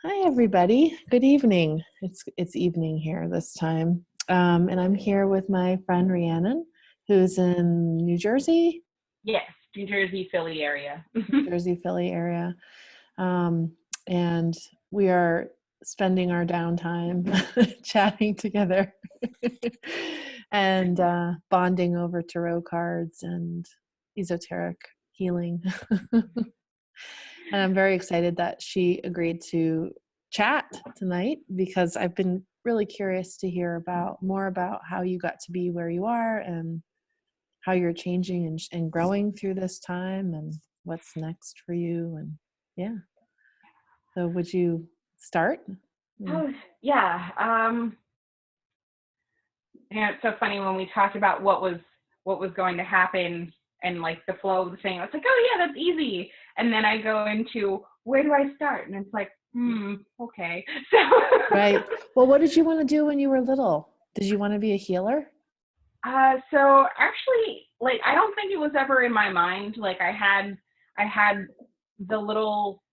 Hi, everybody. Good evening. It's evening here this time, and I'm here with my friend Rhiannon, who's in New Jersey, Yes, New Jersey, Philly area. Philly area, um, and we are spending our downtime chatting together and bonding over tarot cards and esoteric healing. And I'm very excited that she agreed to chat tonight because I've been really curious to hear more about how you got to be where you are and how you're changing and growing through this time and what's next for you. And yeah. So would you start? Oh, yeah. It's so funny when we talked about what was going to happen and like the flow of the thing. I was like, oh yeah, that's easy. And then I go into where do I start? And it's like, okay. So Right. Well, what did you want to do when you were little? Did you want to be a healer? so actually, like I don't think it was ever in my mind. Like I had the little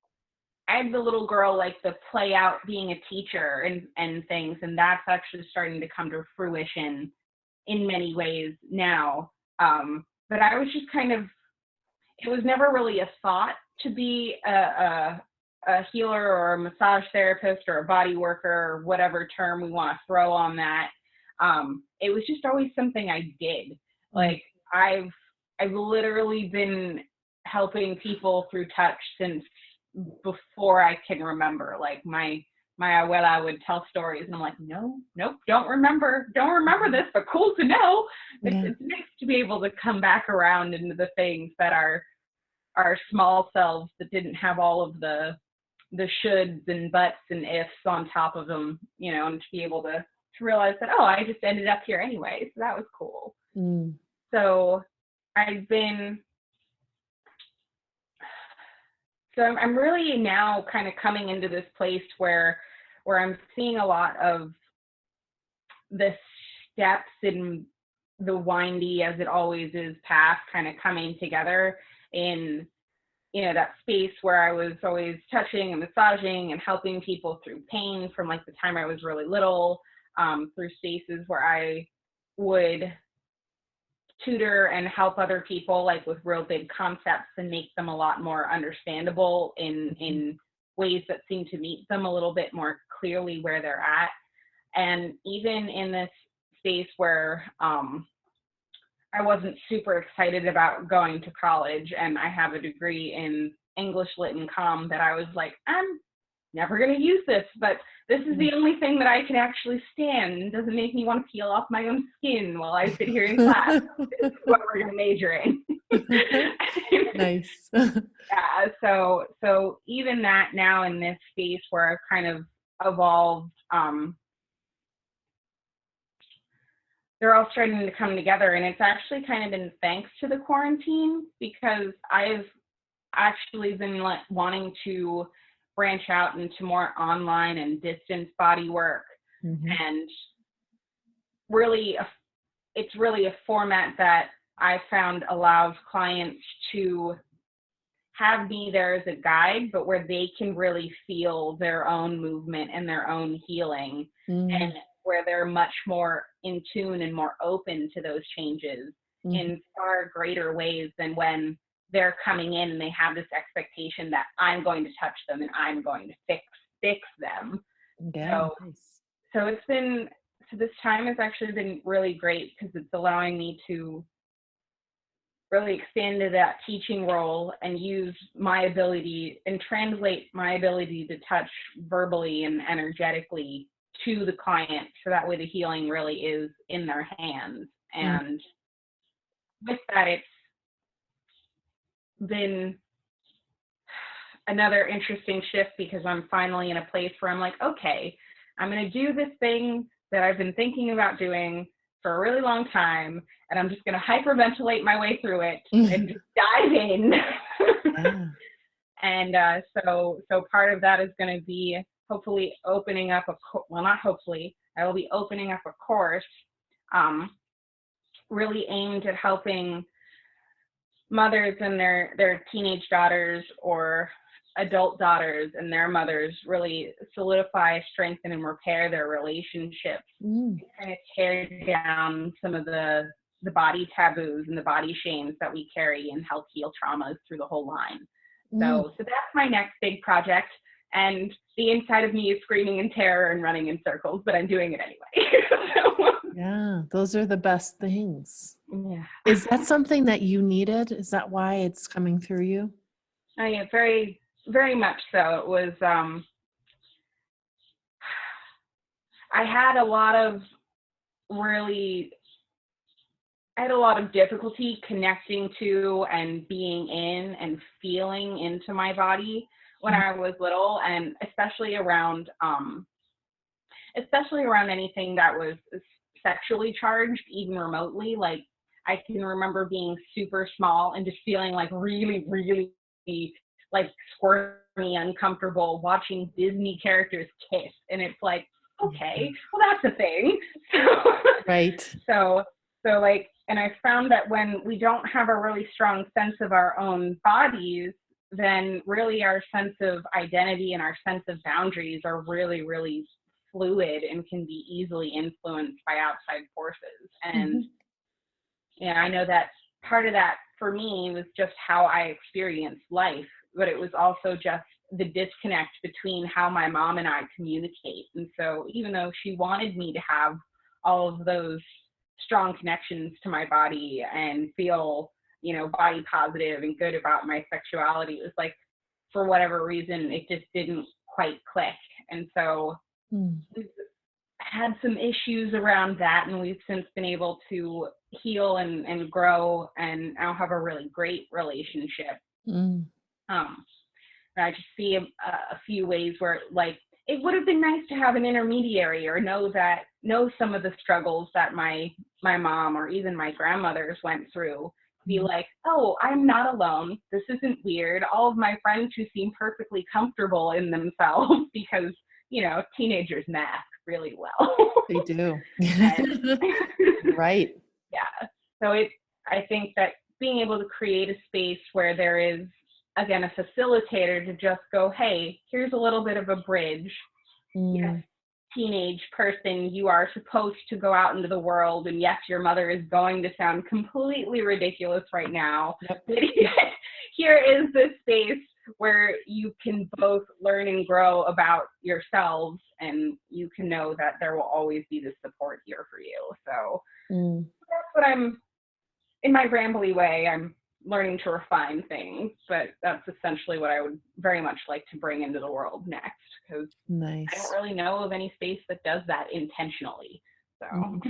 I had the little girl like the play out being a teacher and things, and that's actually starting to come to fruition in many ways now. But I was just kind of, it was never really a thought to be a healer or a massage therapist or a body worker or whatever term we want to throw on that. It was just always something I did. Like I've literally been helping people through touch since before I can remember. Like my abuela would tell stories, and I'm like, no, nope, don't remember this, but cool to know. Yeah. It's nice to be able to come back around into the things that are our small selves that didn't have all of the shoulds and buts and ifs on top of them, and to be able to realize that, oh, I just ended up here anyway, so that was cool. Mm. So I've been so I'm really now kind of coming into this place where I'm seeing a lot of the steps in the windy as it always is path kind of coming together in that space where I was always touching and massaging and helping people through pain from like the time I was really little, through spaces where I would tutor and help other people like with real big concepts and make them a lot more understandable in ways that seem to meet them a little bit more clearly where they're at. And even in this space where I wasn't super excited about going to college, and I have a degree in English Lit and Com, that I was like, I'm never going to use this, but this is the only thing that I can actually stand. It doesn't make me want to peel off my own skin while I sit here in class. This is what we're going to major in. Nice. Yeah, so even that now in this space where I've kind of evolved, they're all starting to come together, and it's actually kind of been thanks to the quarantine, because I've actually been like wanting to branch out into more online and distance body work. And really it's really a format that I found allows clients to have me there as a guide, but where they can really feel their own movement and their own healing, and where they're much more in tune and more open to those changes in far greater ways than when they're coming in and they have this expectation that I'm going to touch them and I'm going to fix them. Yeah, So it's been, so this time has actually been really great because it's allowing me to really expand into that teaching role and use my ability and translate my ability to touch verbally and energetically to the client, so that way the healing really is in their hands. And with that, it's been another interesting shift, because I'm finally in a place where I'm like, okay, I'm going to do this thing that I've been thinking about doing for a really long time, and I'm just going to hyperventilate my way through it and just dive in. Yeah. And so part of that is going to be hopefully opening up not hopefully, I will be opening up a course really aimed at helping mothers and their teenage daughters, or adult daughters and their mothers really solidify, strengthen, and repair their relationships, Mm. kind of tear down some of the body taboos and the body shames that we carry, and help heal traumas through the whole line. Mm. So that's my next big project. And the inside of me is screaming in terror and running in circles, but I'm doing it anyway. So, Yeah, those are the best things. yeah. Is that something that you needed? Is that why it's coming through you? Yeah, very, very much so. It was, I had a lot of really, I had a lot of difficulty connecting to and being in and feeling into my body when I was little, and especially around anything that was sexually charged, even remotely. Like, I can remember being super small and just feeling like really, really like squirmy, uncomfortable watching Disney characters kiss. And it's like, okay, well, that's a thing. Right. So, so like, and I found that when we don't have a really strong sense of our own bodies, then really our sense of identity and our sense of boundaries are really, really fluid and can be easily influenced by outside forces. And yeah, I know that part of that for me was just how I experienced life, but it was also just the disconnect between how my mom and I communicate. And so even though she wanted me to have all of those strong connections to my body and feel, body positive and good about my sexuality, it was like, for whatever reason, it just didn't quite click. And so we've had some issues around that, and we've since been able to heal and grow, and now have a really great relationship. I just see a few ways where, like, it would have been nice to have an intermediary, or know some of the struggles that my mom or even my grandmothers went through. Be like, oh, I'm not alone. This isn't weird. All of my friends who seem perfectly comfortable in themselves, because, teenagers mask really well. They do. And, Right. yeah. So I think that being able to create a space where there is, again, a facilitator to just go, hey, here's a little bit of a bridge. Yes, teenage person, you are supposed to go out into the world, and yes, your mother is going to sound completely ridiculous right now. Yep. But here is this space where you can both learn and grow about yourselves, and you can know that there will always be the support here for you. So that's what I'm, in my rambly way, I'm learning to refine things, but that's essentially what I would very much like to bring into the world next, because Nice. I don't really know of any space that does that intentionally. So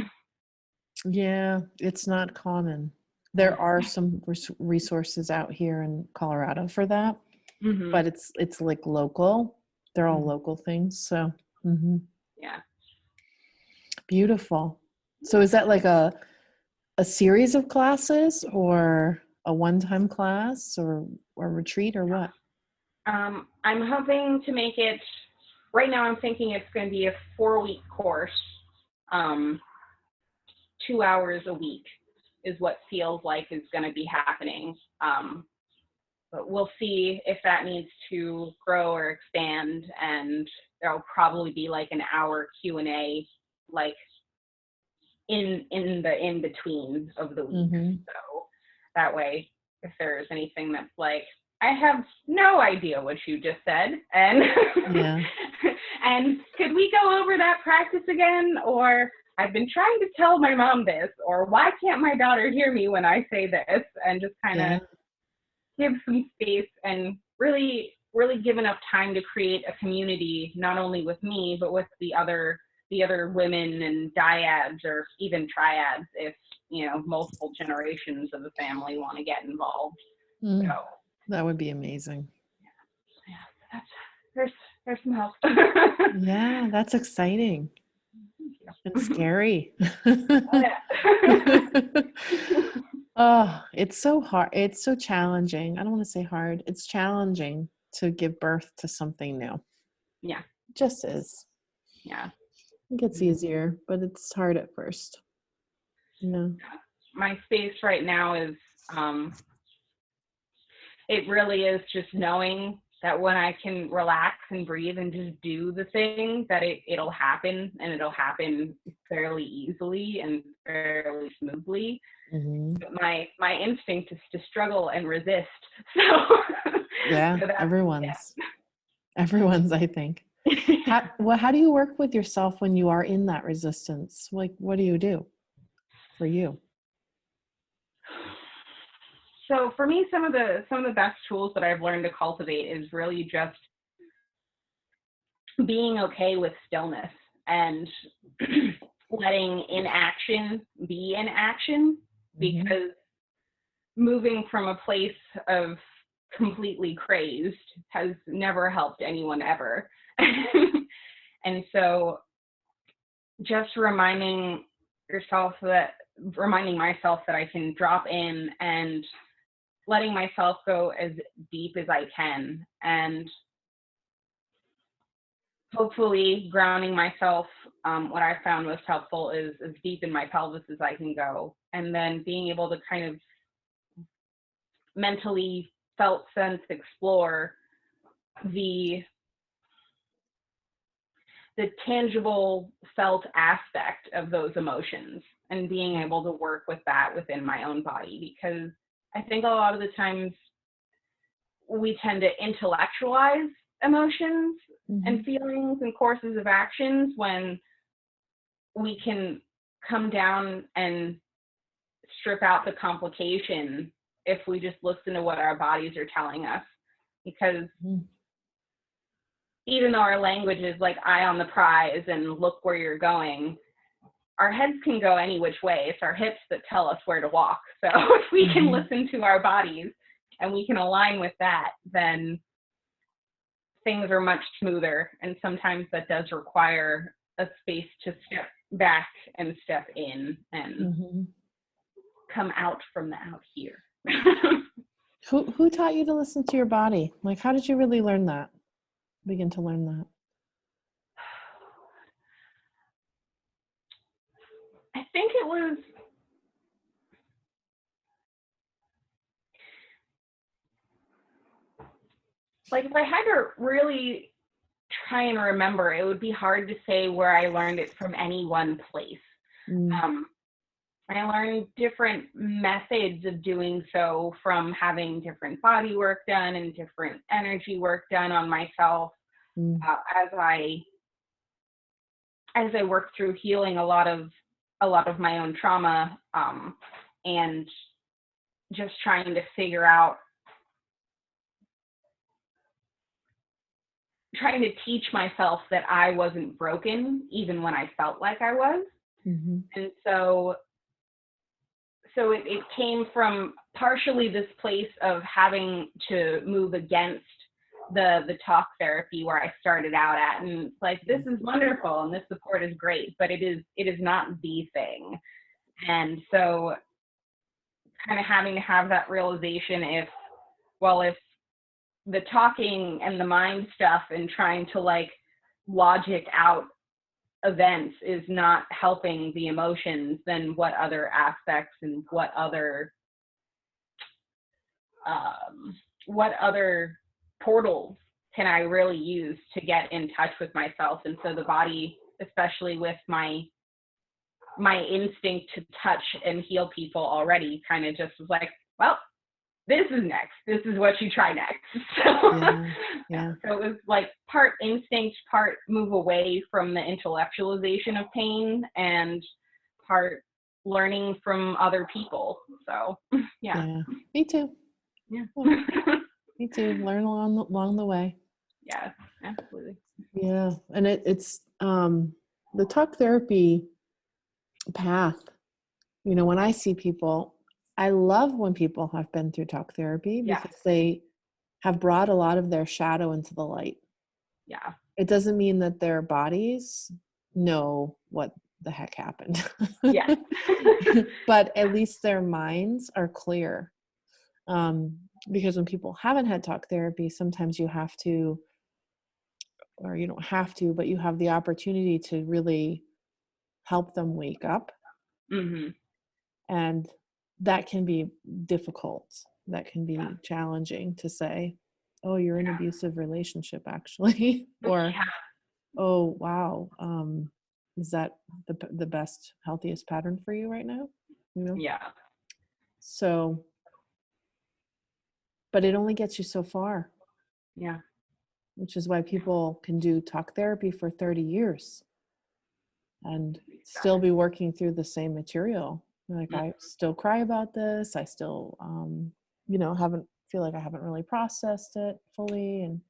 yeah, it's not common. There are some resources out here in Colorado for that, but it's like local. They're all local things. So yeah. Beautiful. So is that like a series of classes, or a one-time class, or a retreat, or what? I'm hoping to make it, right now I'm thinking it's going to be a 4-week course. 2 hours a week is what feels like is going to be happening. But we'll see if that needs to grow or expand, and there'll probably be like an hour Q&A, like in the in between of the week. So that way, if there's anything that's like, I have no idea what you just said, and and could we go over that practice again, or I've been trying to tell my mom this, or why can't my daughter hear me when I say this, and just kind of give some space, and really, really give enough time to create a community, not only with me, but with the other women and dyads, or even triads, if multiple generations of the family want to get involved. So that would be amazing. There's some help. Yeah, that's exciting and scary. Oh, it's so hard. It's so challenging. I don't want to say hard. It's challenging to give birth to something new. Yeah. It just is. Yeah. It gets easier, but it's hard at first. My space right now is, it really is just knowing that when I can relax and breathe and just do the thing, that it'll happen, and it'll happen fairly easily and fairly smoothly. Mm-hmm. But my instinct is to struggle and resist. So, Yeah, so that's, everyone's, I think. yeah. How do you work with yourself when you are in that resistance? Like, what do you do for you? So for me, some of the best tools that I've learned to cultivate is really just being okay with stillness and letting inaction be inaction, Mm-hmm. because moving from a place of completely crazed has never helped anyone ever. And so just reminding myself that I can drop in and letting myself go as deep as I can, and hopefully grounding myself. What I found most helpful is as deep in my pelvis as I can go, and then being able to kind of mentally felt sense explore the tangible felt aspect of those emotions, and being able to work with that within my own body, because I think a lot of the times we tend to intellectualize emotions Mm-hmm. and feelings and courses of actions, when we can come down and strip out the complication if we just listen to what our bodies are telling us. Because Mm-hmm. even though our language is like eye on the prize and look where you're going, our heads can go any which way. It's our hips that tell us where to walk. So if we can Mm-hmm. listen to our bodies and we can align with that, then things are much smoother. And sometimes that does require a space to step back and step in and Mm-hmm. come out from the out here. Who taught you to listen to your body? Like, how did you really learn that? Begin to learn that? I think it was like, if I had to really try and remember, it would be hard to say where I learned it from any one place. Mm. Um, I learned different methods of doing so from having different body work done and different energy work done on myself, Mm. as I worked through healing a lot of my own trauma, and just trying to figure out, trying to teach myself that I wasn't broken even when I felt like I was. Mm-hmm. And so it came from partially this place of having to move against the talk therapy where I started out at, and it's like, this is wonderful and this support is great, but it is not the thing. And so kind of having to have that realization, if the talking and the mind stuff and trying to like logic out events is not helping the emotions, then what other aspects and what other portals can I really use to get in touch with myself? And so the body, especially with my instinct to touch and heal people already, kind of just was like, well, this is next. This is what you try next. So, Yeah. Yeah. so it was like part instinct, part move away from the intellectualization of pain, and part learning from other people. So, yeah. Yeah. Me too. Yeah. Yeah. Me too. Learn along the way. Yeah, absolutely. Yeah. And it's the talk therapy path. When I see people, I love when people have been through talk therapy, Yeah. because they have brought a lot of their shadow into the light. Yeah. It doesn't mean that their bodies know what the heck happened. Yes. But at least their minds are clear. Because when people haven't had talk therapy, sometimes you have to, or you don't have to, but you have the opportunity to really help them wake up. Mhm. And that can be difficult. That can Yeah. be challenging to say, oh, you're in an abusive relationship actually, or, Yeah. oh, wow, is that the best, healthiest pattern for you right now? You know? Yeah. So, but it only gets you so far, Yeah. which is why people can do talk therapy for 30 years and still be working through the same material. Like, Mm. I still cry about this. I still, haven't feel like I haven't really processed it fully. And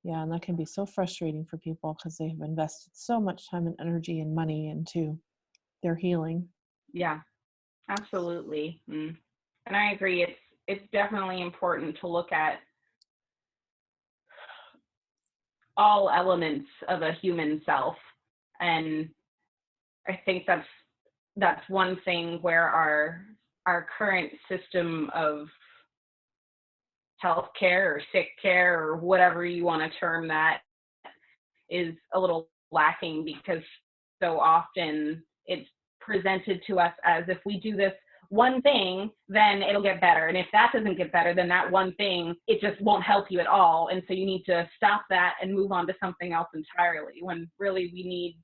yeah, and that can be so frustrating for people because they have invested so much time and energy and money into their healing. Yeah. Absolutely. Mm. And I agree. It's definitely important to look at all elements of a human self. And I think that's one thing where our current system of healthcare or sick care or whatever you want to term that is a little lacking, because so often it's presented to us as if we do this one thing, then it'll get better. And if that doesn't get better, then that one thing, it just won't help you at all. And so you need to stop that and move on to something else entirely, when really we need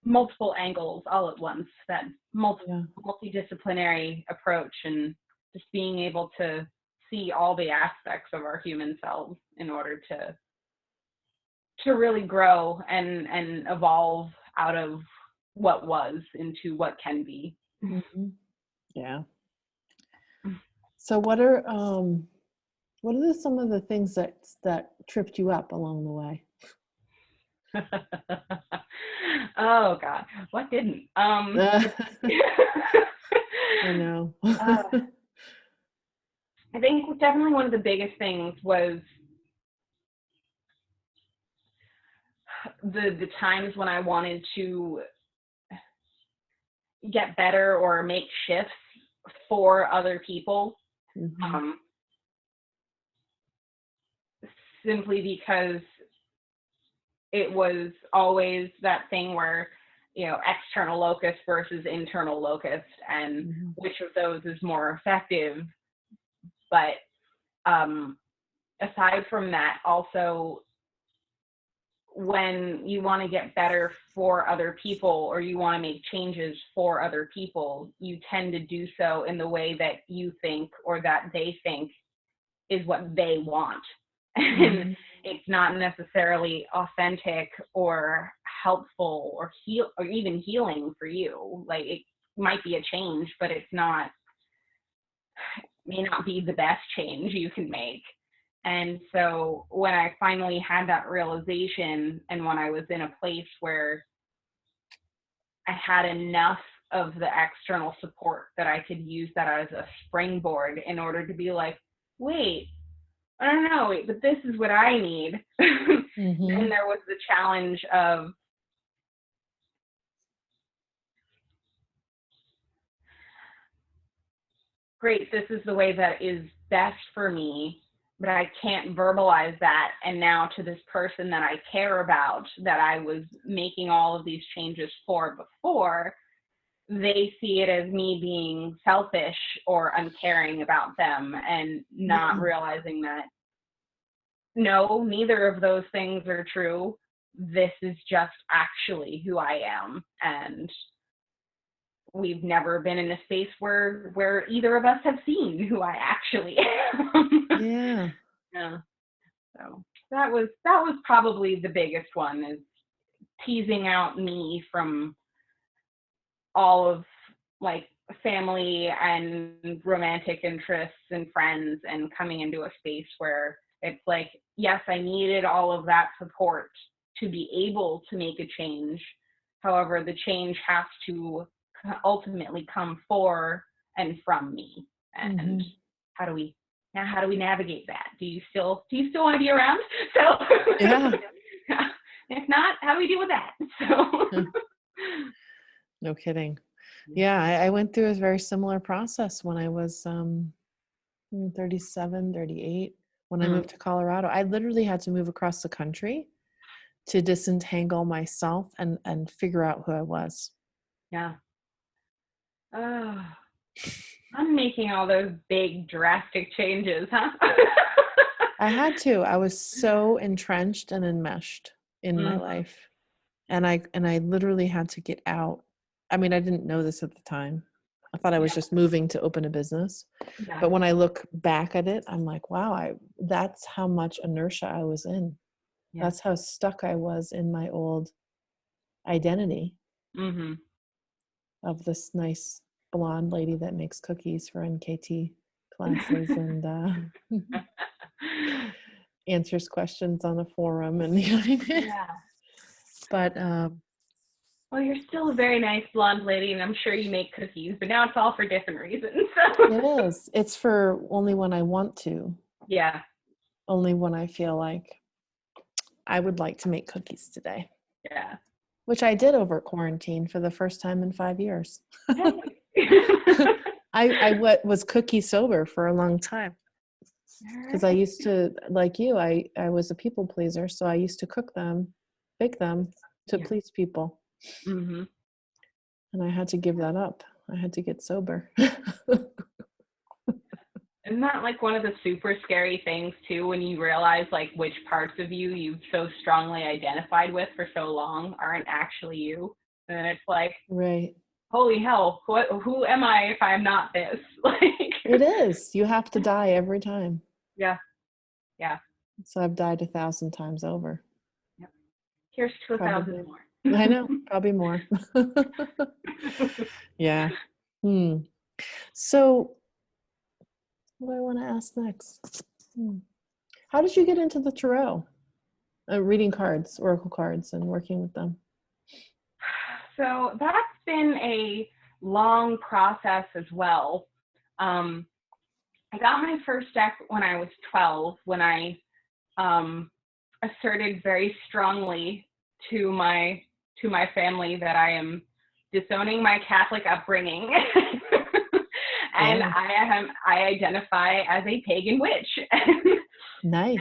multiple angles all at once, that Yeah. multidisciplinary approach, and just being able to see all the aspects of our human selves in order to really grow and evolve out of what was into what can be. Hmm. Yeah. So what are some of the things that tripped you up along the way? Oh God, what didn't? I know. uh, I think definitely one of the biggest things was the times when I wanted to get better or make shifts for other people, Hmm. um, simply because it was always that thing where, external locus versus internal locus, and Hmm. which of those is more effective. But um, aside from that, also, when you want to get better for other people or you want to make changes for other people, you tend to do so in the way that you think or that they think is what they want. And Hmm. it's not necessarily authentic or helpful or even healing for you. Like, it might be a change, but may not be the best change you can make. And so when I finally had that realization, and when I was in a place where I had enough of the external support that I could use that as a springboard in order to be like, wait, I don't know, wait, but this is what I need. Hmm. Then there was the challenge of, great, this is the way that is best for me, but I can't verbalize that. And now to this person that I care about, that I was making all of these changes for before, they see it as me being selfish or uncaring about them, and not Yeah. realizing that, no, neither of those things are true. This is just actually who I am. And we've never been in a space where either of us have seen who I actually am. Yeah. Yeah. So that was probably the biggest one, is teasing out me from all of, like, family and romantic interests and friends, and coming into a space where it's like, yes, I needed all of that support to be able to make a change. However, the change has to ultimately come for and from me. And Hmm. how do we navigate that? Do you still want to be around? So Yeah. if not, how do we deal with that? So No kidding. Yeah, I went through a very similar process when I was 37, 38. When I Mm, moved to Colorado, I literally had to move across the country to disentangle myself and figure out who I was. yeah. Oh, I'm making all those big drastic changes, huh? I had to. I was so entrenched and enmeshed in my Mhm. life. And I literally had to get out. I mean, I didn't know this at the time. I thought I was Yeah, just moving to open a business. yeah, But when I look back at it, I'm like, wow, that's how much inertia I was in. yeah. That's how stuck I was in my old identity Mhm. of this nice blonde lady that makes cookies for NKT classes and answers questions on a forum and you know what I mean? Yeah. But Well, you're still a very nice blonde lady, and I'm sure you make cookies, but now it's all for different reasons. it is. It's for only when I want to, Yeah. only when I feel like I would like to make cookies today, Yeah. which I did over quarantine for the first time in 5 years. Hey. Was cookie sober for a long time All because I right. used to, like you, I was a people pleaser. So I used to cook them, bake them to Yeah. please people. Mhm. And I had to give that up. I had to get sober. Isn't that like one of the super scary things too, when you realize like which parts of you you've so strongly identified with for so long aren't actually you? And it's like, Right. holy hell, who am I if I'm not this? Like, It is. You have to die every time. yeah, yeah, So I've died 1,000 times over. yeah. Here's to 1,000 Probably. more. I know. Probably more. Yeah. Hmm. So what do I want to ask next? Hmm. How did you get into the tarot? Reading cards, oracle cards, and working with them. So that's been a long process as well. Um, I got my first deck when I was 12, when I asserted very strongly to my family that I am disowning my Catholic upbringing, and Yeah. I identify as a pagan witch. And Nice.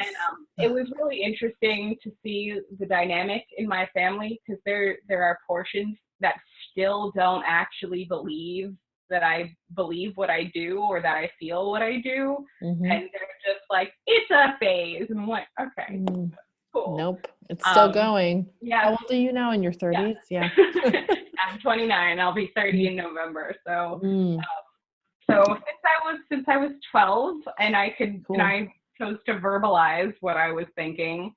it was really interesting to see the dynamic in my family, because there are portions that still don't actually believe that I believe what I do or that I feel what I do, Mm-hmm. and they're just like, it's a phase, and I'm like, okay, Mm. cool. Nope. It's still Um, going. How yes, old are you now? In your yes. 30s? Yeah. I'm 29. I'll be 30 in November. So Mm. since I was 12, and Cool. I chose to verbalize what I was thinking.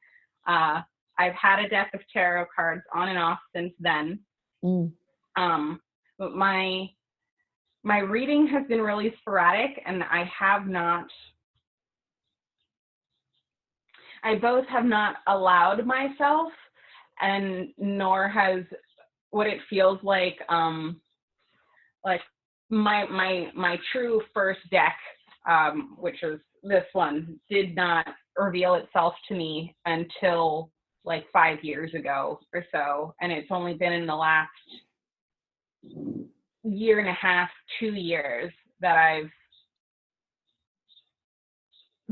Uh, I've had a deck of tarot cards on and off since then. Mm. But my reading has been really sporadic, and I both have not allowed myself, and nor has what it feels like my true first deck, which is this one, did not reveal itself to me until like 5 years ago or so, and it's only been in the last year and a half, 2 years, that I've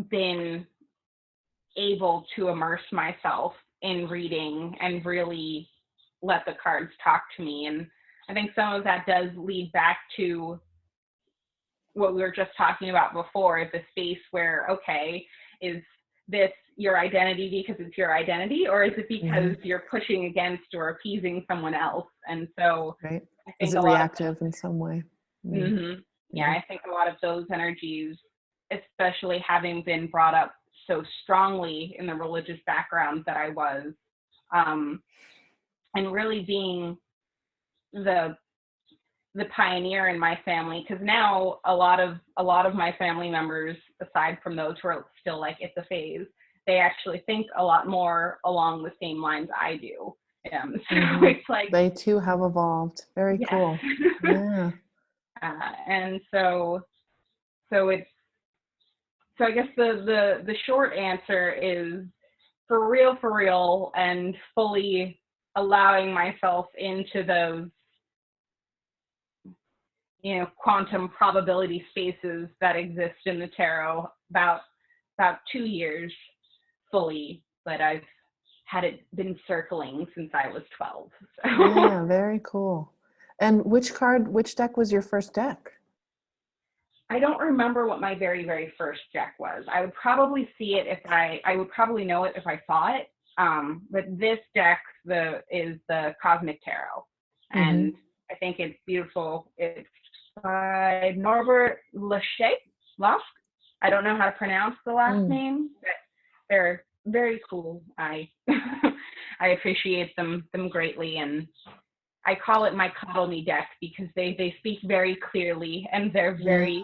been able to immerse myself in reading and really let the cards talk to me. And I think some of that does lead back to what we were just talking about before, the space where, okay, is this your identity because it's your identity, or is it Mm-hmm. because you're pushing against or appeasing someone else? And so Right. I Is think it a lot of reactive in some way? Mm. yeah, Mm. I think a lot of those energies, especially having been brought up so strongly in the religious background that I was, um, and really being the pioneer in my family, because now a lot of my family members, aside from those who are still like, it's a phase, they actually think a lot more along the same lines I do. So Mm-hmm. it's like, They too have evolved. Very yes. cool. Yeah. And it's so I guess the short answer is, for real, and fully allowing myself into those, quantum probability spaces that exist in the tarot, about 2 years fully, but I've had it been circling since I was 12. So Yeah. Very cool. And which deck was your first deck? I don't remember what my very, very first deck was. I would probably see it if I would probably know it if I saw it. But this deck is the Cosmic Tarot, Mm-hmm. and I think it's beautiful. It's by Norbert Lasch. I don't know how to pronounce the last Mm. name, but they're very cool. I I appreciate them greatly, and I call it my cuddle me deck because they speak very clearly and they're Yeah.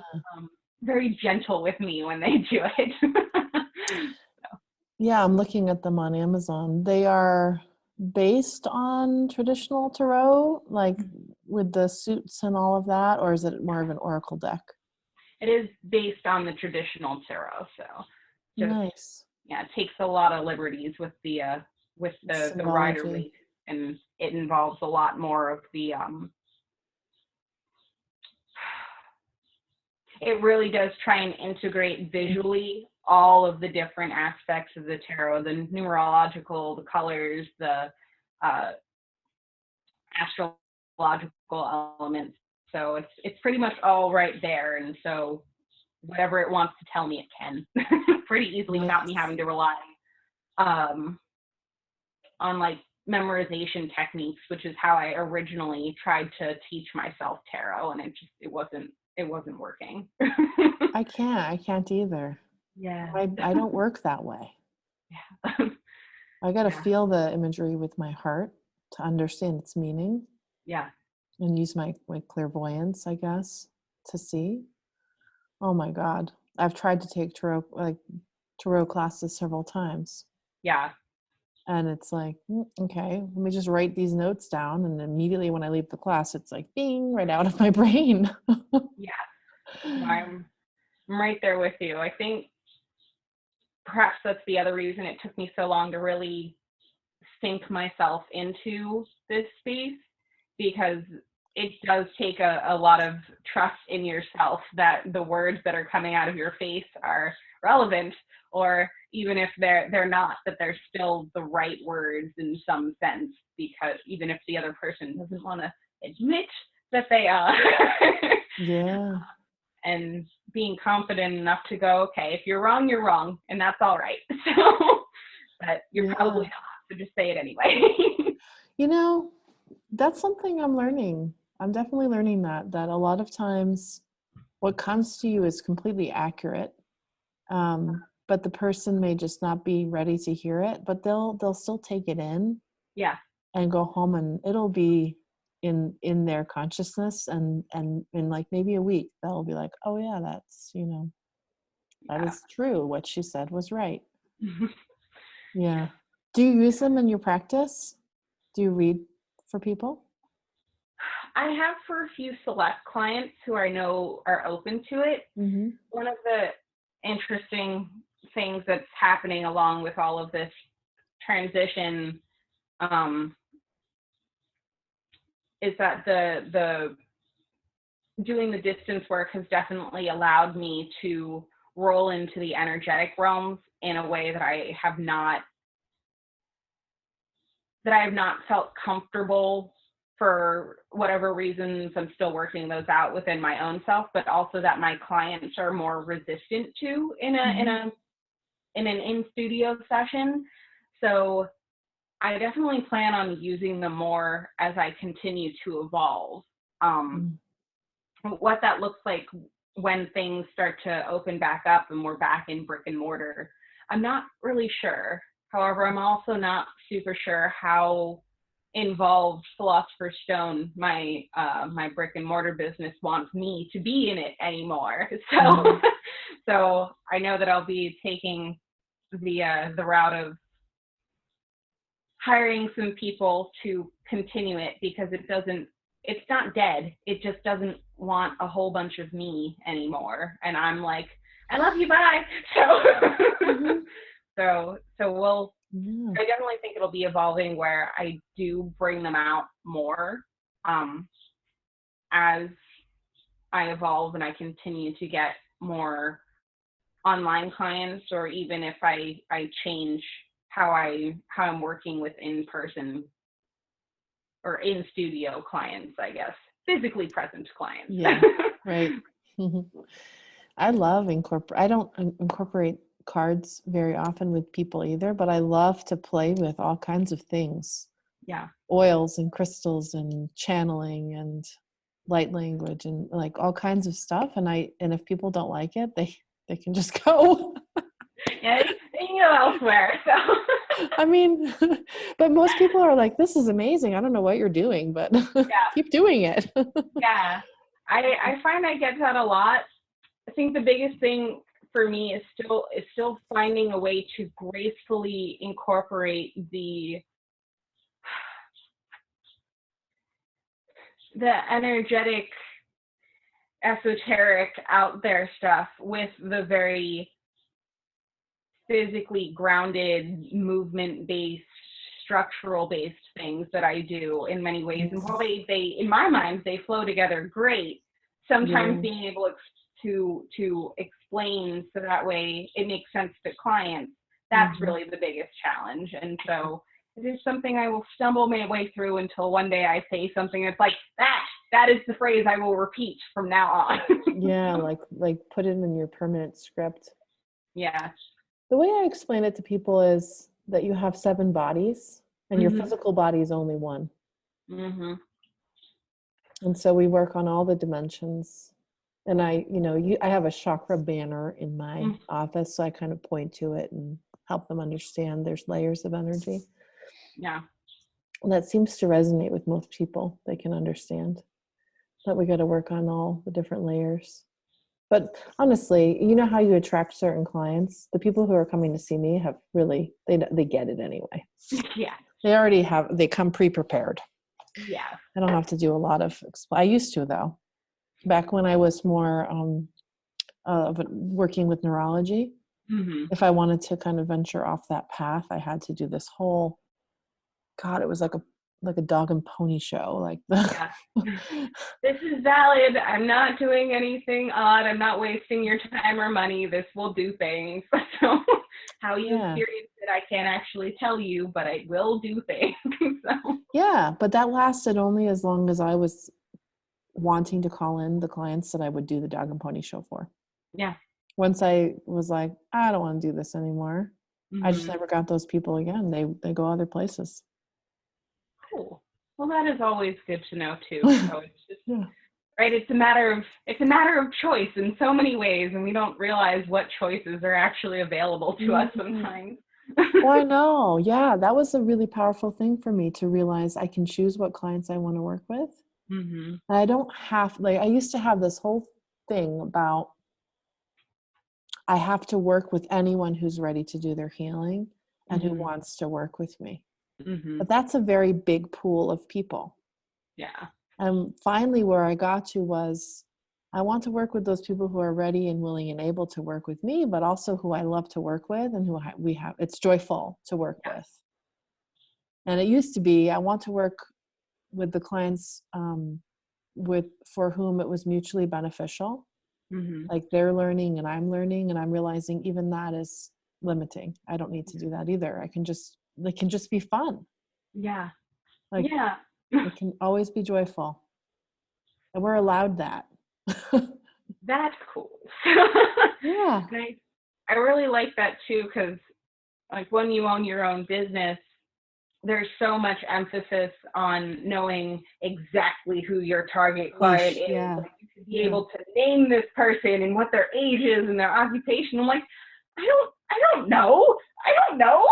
very gentle with me when they do it. Yeah, I'm looking at them on Amazon. They are based on traditional tarot, like with the suits and all of that, or is it more of an oracle deck? It is based on the traditional tarot, so just Nice. yeah, it takes a lot of liberties with the rider Symbology. waite, and it involves a lot more of the it really does try and integrate visually all of the different aspects of the tarot, the numerological, the colors, the uh, astrological elements. So it's pretty much all right there, and so whatever it wants to tell me, it can pretty easily without me Nice. having to rely um, on like memorization techniques, which is how I originally tried to teach myself tarot, and it wasn't working. I can't either. Yeah. I don't work that way. Yeah. I got to Yeah. feel the imagery with my heart to understand its meaning Yeah. and use my clairvoyance, I guess, to see. Oh my God. I've tried to take tarot classes several times. Yeah. And it's like, okay, let me just write these notes down. And immediately when I leave the class, it's like, bing, right out of my brain. Yeah. No, I'm right there with you. I think perhaps that's the other reason it took me so long to really sink myself into this space, because it does take a lot of trust in yourself that the words that are coming out of your face are relevant, or even if they're not, that they're still the right words in some sense, because even if the other person doesn't want to admit that they are. Yeah. And being confident enough to go, okay, if you're wrong, you're wrong, and that's all right. So, but you're probably Yeah. not, so just say it anyway. You know, that's something I'm learning. I'm definitely learning that a lot of times what comes to you is completely accurate. But the person may just not be ready to hear it, but they'll still take it in Yeah, and go home, and it'll be in their consciousness, and in like maybe a week they'll be like, oh yeah, that's, that yeah. is true, what she said was right. Yeah. Do you use them in your practice? Do you read for people? I have for a few select clients who I know are open to it. Mm-hmm. One of the interesting things that's happening along with all of this transition um, is that the doing the distance work has definitely allowed me to roll into the energetic realms in a way that I have not felt comfortable for whatever reasons. I'm still working those out within my own self, but also that my clients are more resistant to Mm-hmm. in an in studio session. So I definitely plan on using them more as I continue to evolve. Um, Mm. what that looks like when things start to open back up and we're back in brick and mortar, I'm not really sure. However, I'm also not super sure how involved Philosopher's Stone, my brick and mortar business, wants me to be in it anymore. So, Mm. so I know that I'll be taking the route of hiring some people to continue it, because it's not dead. It just doesn't want a whole bunch of me anymore. And I'm like, I love you, bye. So Mm-hmm. so Yeah. I definitely think it'll be evolving where I do bring them out more um, as I evolve and I continue to get more online clients, or even if I change how I'm working with in person or in studio clients, I guess, physically present clients. Yeah. Right. I love I don't incorporate cards very often with people either, but I love to play with all kinds of things. Yeah. Oils and crystals and channeling and light language and like all kinds of stuff. And if people don't like it, they can just go. Yeah, they can go elsewhere. So I mean, but most people are like, this is amazing. I don't know what you're doing, but yeah. keep doing it. Yeah. I find I get that a lot. I think the biggest thing for me is still finding a way to gracefully incorporate the energetic, esoteric, out there stuff with the very physically grounded, movement based, structural based things that I do in many ways. And while they in my mind they flow together great, sometimes Yeah. being able to explain so that way it makes sense to clients, that's really the biggest challenge. And so it is something I will stumble my way through until one day I say something that's like, that is the phrase I will repeat from now on. Yeah, like put it in your permanent script. Yeah. The way I explain it to people is that you have 7 bodies and your Mhm. physical body is only one. Mhm. And so we work on all the dimensions. And I have a chakra banner in my office, so I kind of point to it and help them understand there's layers of energy. Yeah. And that seems to resonate with most people. They can understand that we got to work on all the different layers. But honestly, you know how you attract certain clients? The people who are coming to see me have really, they get it anyway. Yeah. They come pre-prepared. Yeah. I don't have to do a lot of, I used to though. Back when I was more working with neurology, Mhm. if I wanted to kind of venture off that path, I had to do this whole, God, it was like a dog and pony show. Like Yeah. This is valid. I'm not doing anything odd. I'm not wasting your time or money. This will do things. So how you yeah. experience it, I can't actually tell you, but it will do things. So Yeah, but that lasted only as long as I was wanting to call in the clients that I would do the dog and pony show for. yeah. Once I was like, I don't want to do this anymore, I just Mhm. never got those people again. They go other places. Cool. Well, that is always good to know too. So it's just Yeah. right. It's a matter of choice in so many ways, and we don't realize what choices are actually available to us sometimes. Well, I know. Yeah, that was a really powerful thing for me to realize I can choose what clients I want to work with. Mhm. And I don't have, like, I used to have this whole thing about I have to work with anyone who's ready to do their healing and who Mhm. wants to work with me. Mhm. But that's a very big pool of people. Yeah. And finally, where I got to was I want to work with those people who are ready and willing and able to work with me, but also who I love to work with and it's joyful to work with. And it used to be, I want to work with the clients for whom it was mutually beneficial. Mhm. Like they're learning and I'm learning, and I'm realizing even that is limiting. I don't need to do that either. They can just be fun. Yeah. Like Yeah. it can always be joyful. And we're allowed that. That's cool. Yeah. And I really like that too, because like when you own your own business, there's so much emphasis on knowing exactly who your target client is. Yeah. Like you should be able to name this person and what their age is and their occupation. I'm like, I don't know. I don't know.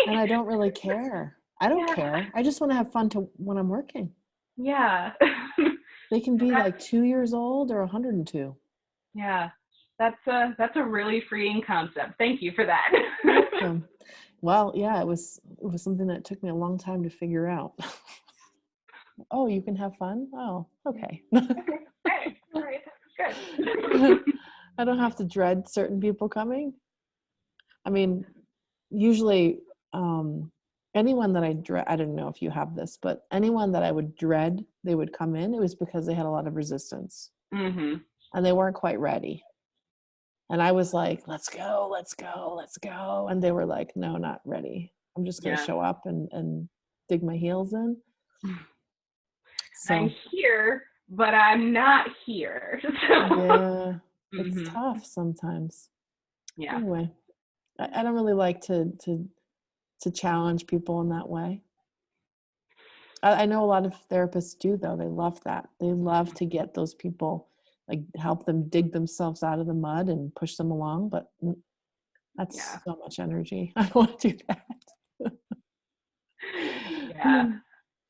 And I don't really care. I don't Yeah. care. I just want to have fun when I'm working. Yeah. They can be like 2 years old or 102. Yeah. That's a really freeing concept. Thank you for that. You're welcome. Well, yeah, it was something that took me a long time to figure out. Oh, you can have fun? Oh, okay. Okay. All right. That's good. I don't have to dread certain people coming. I mean, usually anyone that I dread, I don't know if you have this, but anyone that I would dread they would come in, it was because they had a lot of resistance Mhm. and they weren't quite ready. And I was like, let's go, let's go, let's go. And they were like, no, not ready. I'm just going to Yeah. show up and dig my heels in. I'm So, here but I'm not here. Yeah, it's hmm tough sometimes. Yeah. Anyway, I don't really like to challenge people in that way. I know a lot of therapists do though. They love that. They love to get those people, like help them dig themselves out of the mud and push them along. But Yeah. that's so much energy. I don't want to do that. Yeah.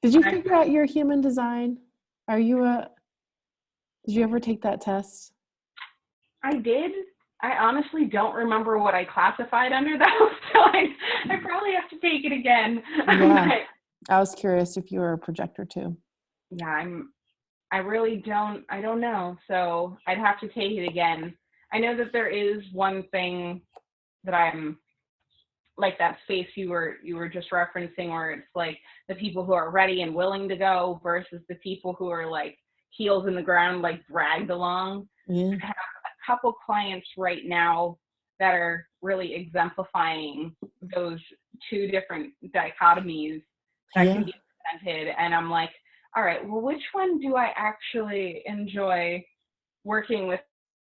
Did you I, figure out your human design? Are you a, did you ever take that test? I did. I honestly don't remember what I classified under though, so I probably have to take it again. Yeah. But I was curious if you were a projector too. yeah, I really I don't know. So I'd have to take it again. I know that there is one thing that I'm like that space you were just referencing where it's like the people who are ready and willing to go versus the people who are like heels in the ground, like dragged along. Yeah. I have a couple clients right now that are really exemplifying those two different dichotomies that can Yeah. be presented. And I'm like, all right, well, which one do I actually enjoy working with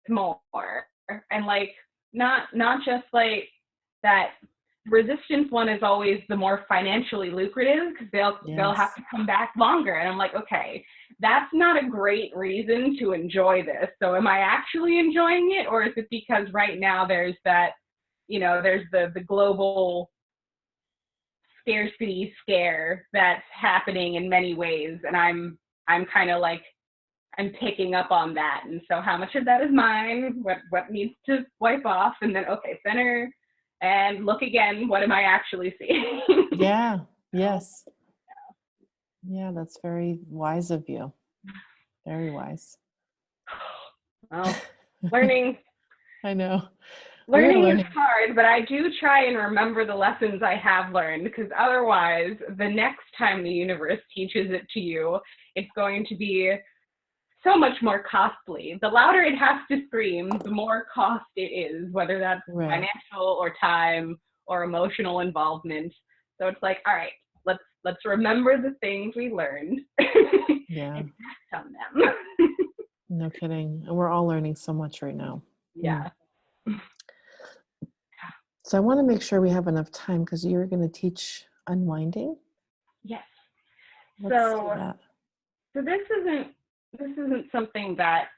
more? And like, not just like that resistance one is always the more financially lucrative because they'll have Yes. to come back longer. And I'm like, okay, that's not a great reason to enjoy this. So am I actually enjoying it, or is it because right now there's that, there's the global scarcity scare that's happening in many ways, and I'm kind of like I'm picking up on that. And so how much of that is mine? What needs to wipe off? And then okay, center and look again. What am I actually seeing? Yeah. Yes. Yeah, that's very wise of you. Very wise. Well, learning I know. We're learning is learning. hard, but I do try and remember the lessons I have learned, because otherwise the next time the universe teaches it to you, it's going to be so much more costly. The louder it has to scream, the more cost it is, whether that's Right. financial or time or emotional involvement. So it's like, all right, let's remember the things we learned Yeah. and act on them. No kidding. And we're all learning so much right now. Mm. Yeah. So I want to make sure we have enough time because you're going to teach unwinding. Yes. Let's do So that. so this isn't something that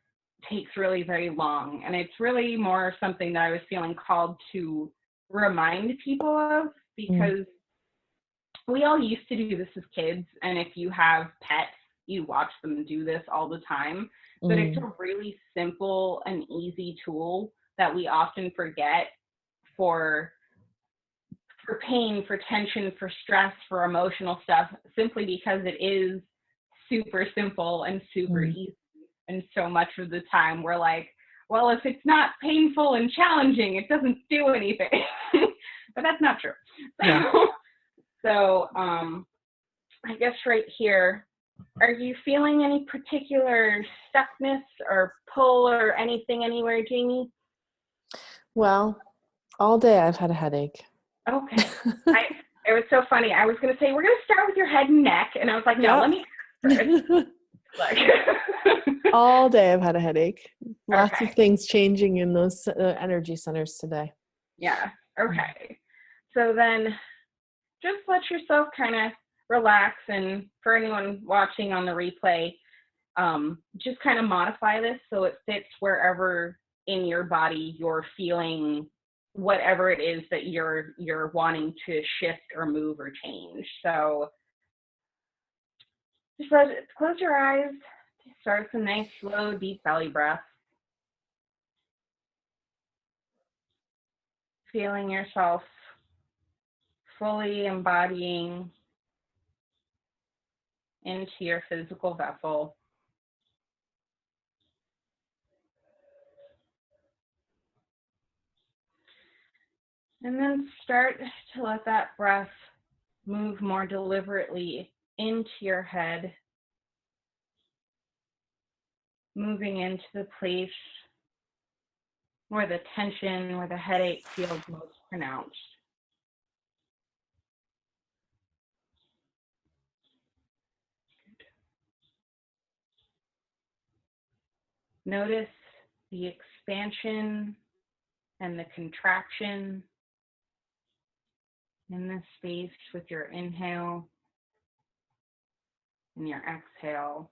takes really very long, and it's really more something that I was feeling called to remind people of, Mm. because we all used to do this as kids, and if you have pets, you watch them do this all the time. But it's Mm. a really simple and easy tool that we often forget for for pain, for tension, for stress, for emotional stuff, simply because it is super simple and super Mm. easy. And so much of the time we're like, well, if it's not painful and challenging, it doesn't do anything. But that's not true. Yeah. So I guess right here, are you feeling any particular stuckness or pull or anything anywhere, Jamie? Well, all day I've had a headache. Okay. It was so funny. I was gonna say we're gonna start with your head and neck, and I was like, no, let Yep. me first. Like, All day I've had a headache. Lots of okay, things changing in those energy centers today. yeah, Mm. okay. So then, just let yourself kind of relax, and for anyone watching on the replay, just kind of modify this so it fits wherever in your body you're feeling whatever it is that you're wanting to shift or move or change. So just close your eyes. Start some nice, slow, deep belly breath. Feeling yourself fully embodying into your physical vessel. And then start to let that breath move more deliberately into your head, moving into the place where the tension, where the headache feels most pronounced. Notice the expansion and the contraction in this space with your inhale and your exhale.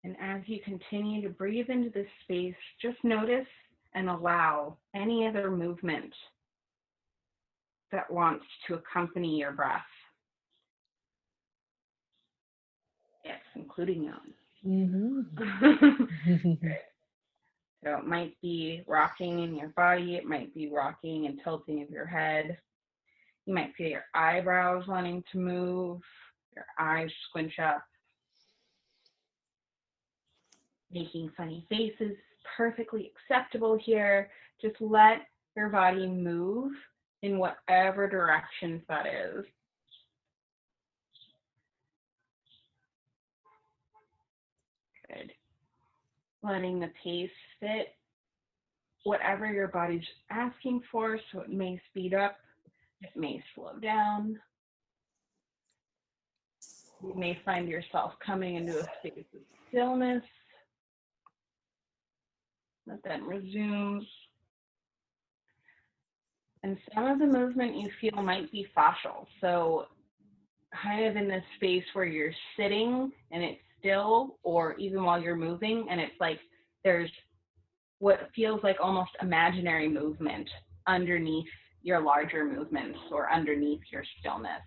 And as you continue to breathe into this space, just notice and allow any other movement that wants to accompany your breath. Yes, including yawn. Mm-hmm. So it might be rocking in your body. It might be rocking and tilting of your head. You might feel your eyebrows wanting to move, your eyes squinch up, making funny faces. Perfectly acceptable here. Just let your body move in whatever directions that is. Good. Letting the pace fit whatever your body's asking for, so it may speed up, it may slow down. You may find yourself coming into a space of stillness that then resumes. And some of the movement you feel might be fascial. So kind of in this space where you're sitting and it's still, or even while you're moving, and it's like there's what feels like almost imaginary movement underneath your larger movements or underneath your stillness.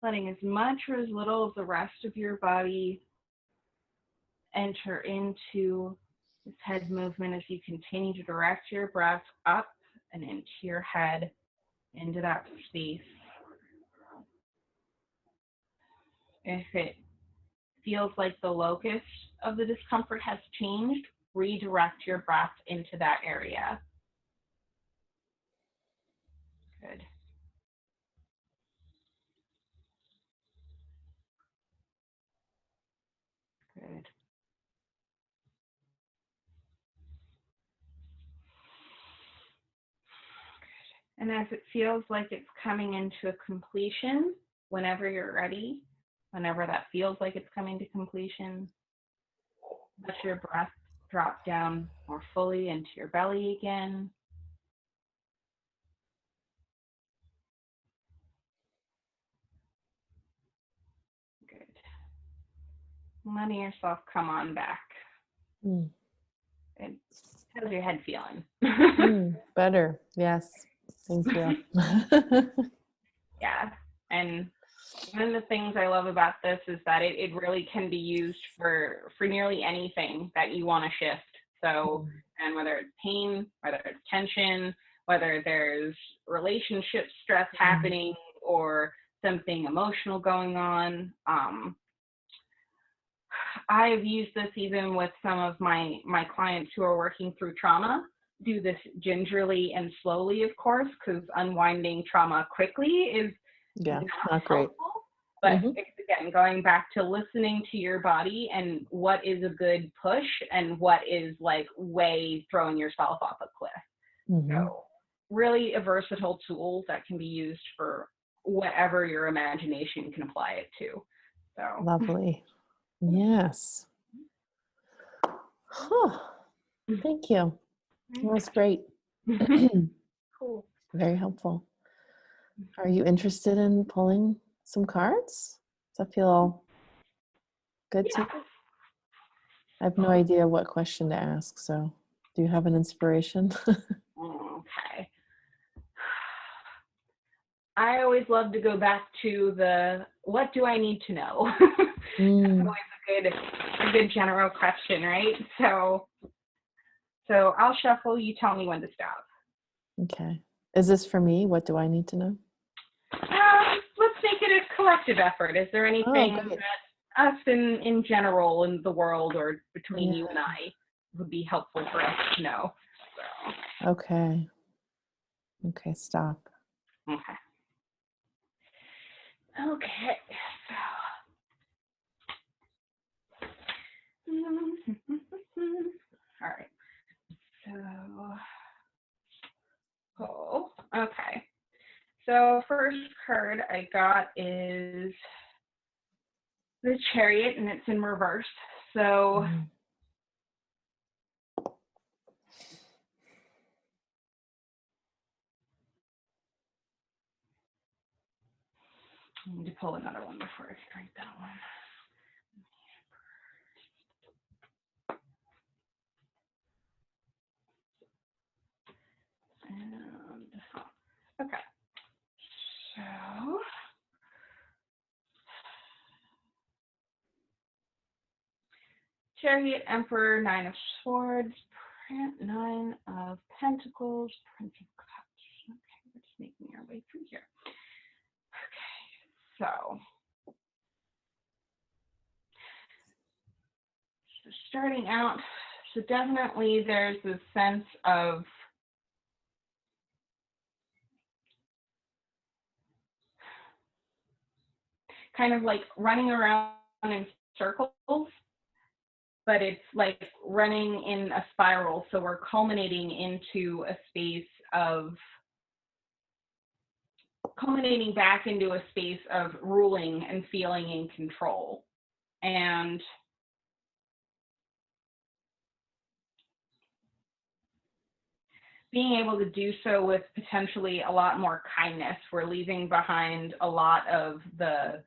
Letting as much or as little of the rest of your body enter into this head movement as you continue to direct your breath up and into your head, into that space. If it feels like the locus of the discomfort has changed, redirect your breath into that area. Good. Good. And as it feels like it's coming into a completion, whenever you're ready, whenever that feels like it's coming to completion, let your breath drop down more fully into your belly again. Good. Letting yourself come on back. Mm. Good. How's your head feeling? Better. Yes. Thank you. Yeah. And one of the things I love about this is that it really can be used for nearly anything that you want to shift. So, and whether it's pain, whether it's tension, whether there's relationship stress happening or something emotional going on. I've used this even with some of my clients who are working through trauma. Do this gingerly and slowly, of course, because unwinding trauma quickly is not great. helpful. But again, going back to listening to your body and what is a good push and what is like way throwing yourself off a cliff. So really a versatile tool that can be used for whatever your imagination can apply it to. So lovely. Yes. Huh. Thank you. That was great. Cool. Very helpful. Are you interested in pulling some cards? Does that feel good to you? I have no idea what question to ask, so do you have an inspiration? Okay. I always love to go back to the what do I need to know? That's always a good general question, right? So I'll shuffle, you tell me when to stop. Okay. Is this for me? What do I need to know? Let's make it a collective effort. Is there anything that us in general in the world or between you and I would be helpful for us to know? So. Okay. Okay, stop. Okay. Okay. So. All right. So. Oh. Okay. So first card I got is the Chariot, and it's in reverse. So. I need to pull another one before I drink that one. And okay, so Chariot, Emperor, Nine of Swords, Nine of Pentacles, Prince of Cups. Okay, we're just making our way through here. Okay, so starting out, so definitely there's this sense of kind of like running around in circles, but it's like running in a spiral. So we're culminating into a space of, culminating back into a space of ruling and feeling in control. And being able to do so with potentially a lot more kindness. We're leaving behind a lot of the,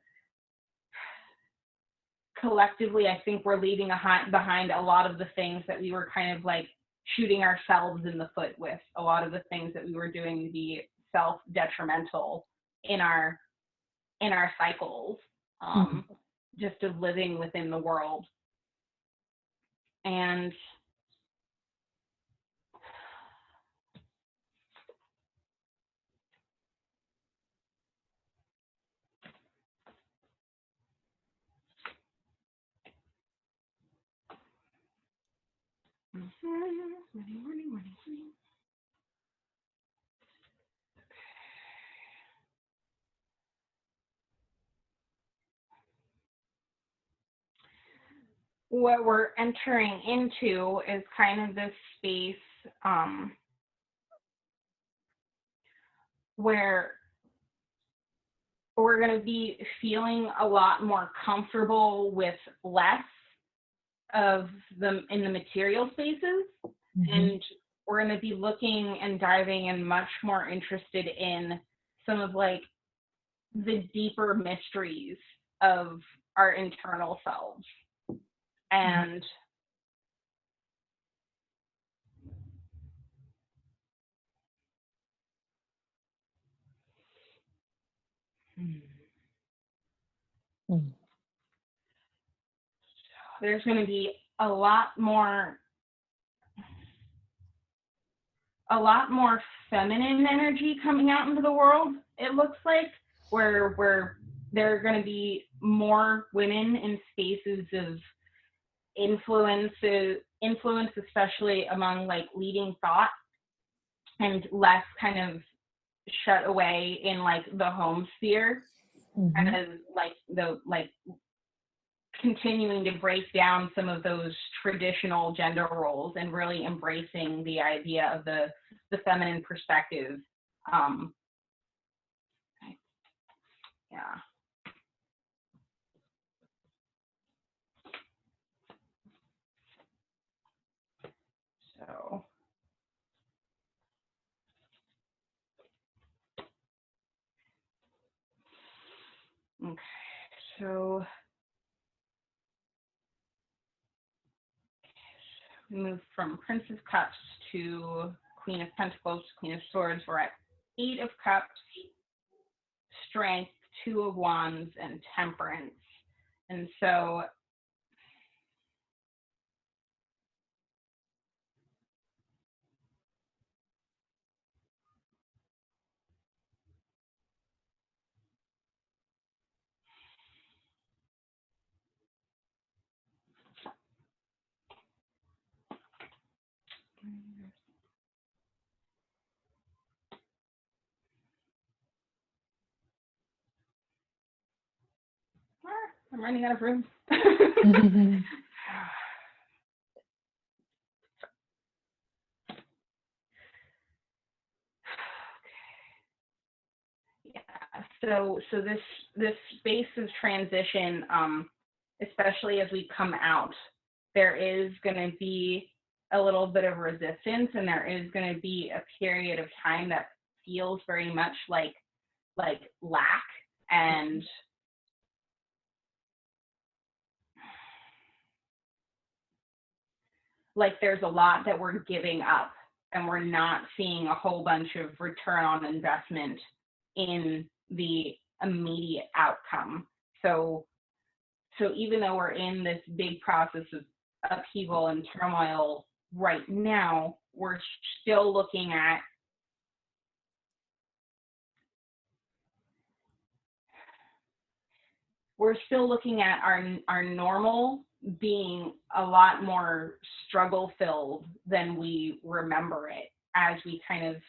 collectively, I think we're leaving behind a lot of the things that we were kind of like shooting ourselves in the foot with, a lot of the things that we were doing to be self-detrimental in our cycles, just of living within the world. And morning. What we're entering into is kind of this space where we're going to be feeling a lot more comfortable with less of them in the material spaces. And we're going to be looking and diving and much more interested in some of like the deeper mysteries of our internal selves. And there's going to be a lot more feminine energy coming out into the world, it looks like, where there are going to be more women in spaces of influence, especially among like leading thought, and less kind of shut away in like the home sphere, as like the like continuing to break down some of those traditional gender roles and really embracing the idea of the feminine perspective. Yeah. So. Okay. So we move from Prince of Cups to Queen of Pentacles, Queen of Swords. We're at Eight of Cups, Strength, Two of Wands, and Temperance. And so I'm running out of room. Yeah. So this space of transition, especially as we come out, there is going to be a little bit of resistance, and there is going to be a period of time that feels very much like lack, and like there's a lot that we're giving up, and we're not seeing a whole bunch of return on investment in the immediate outcome. So even though we're in this big process of upheaval and turmoil right now, we're still looking at our normal being a lot more struggle filled than we remember it, as we kind of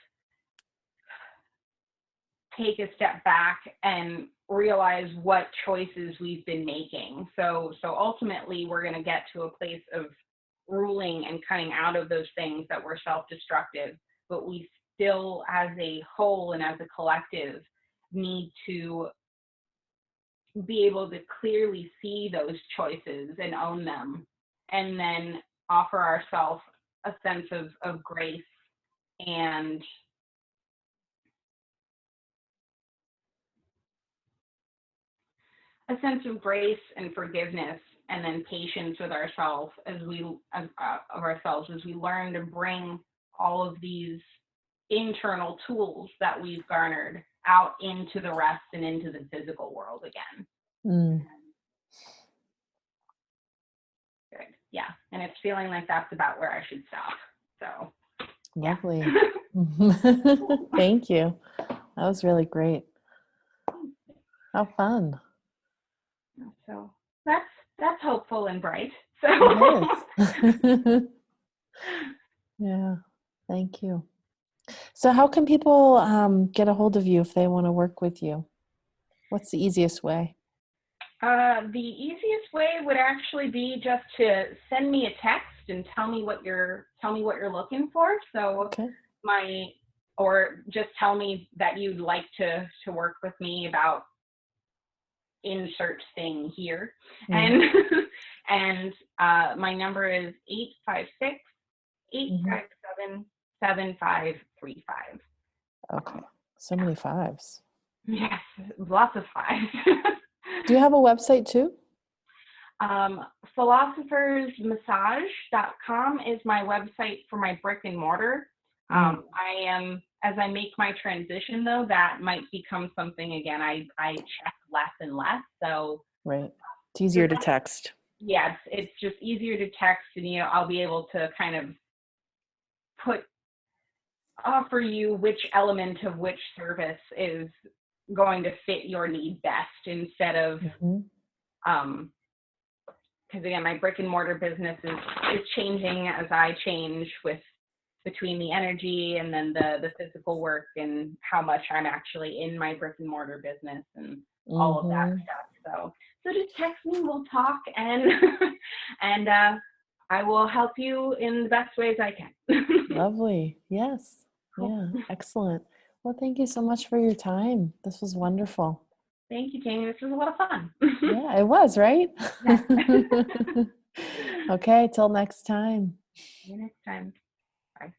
take a step back and realize what choices we've been making. So ultimately we're going to get to a place of ruling and cutting out of those things that were self-destructive, but we still, as a whole and as a collective, need to be able to clearly see those choices and own them, and then offer ourselves a sense of grace and forgiveness, and then patience with ourselves as we learn to bring all of these internal tools that we've garnered out into the rest and into the physical world again. Good. Yeah. And it's feeling like that's about where I should stop. So Lovely. Thank you. That was really great. How fun. So that's hopeful and bright. So it is. Yeah. Thank you. So how can people get a hold of you if they want to work with you? What's the easiest way? The easiest way would actually be just to send me a text and tell me what you're looking for. So Okay. or just tell me that you'd like to work with me about insert thing here. Mm-hmm. And my number is 856-857-7535. Okay. So many fives. Yes, lots of fives. Do you have a website too? Philosophersmassage.com is my website for my brick and mortar. As I make my transition, though, that might become something again I check less and less. So right, it's easier to text. Yes, it's just easier to text, and I'll be able to kind of offer you which element of which service is going to fit your need best, instead of because again, my brick and mortar business is changing as I change between the energy and then the physical work, and how much I'm actually in my brick and mortar business and all of that stuff. So just text me, we'll talk, and and I will help you in the best ways I can. Lovely. Yes. Cool. Yeah. Excellent. Well, thank you so much for your time. This was wonderful. Thank you, Jamie. This was a lot of fun. Yeah, it was, right? Yeah. Okay, till next time. See you next time. Bye.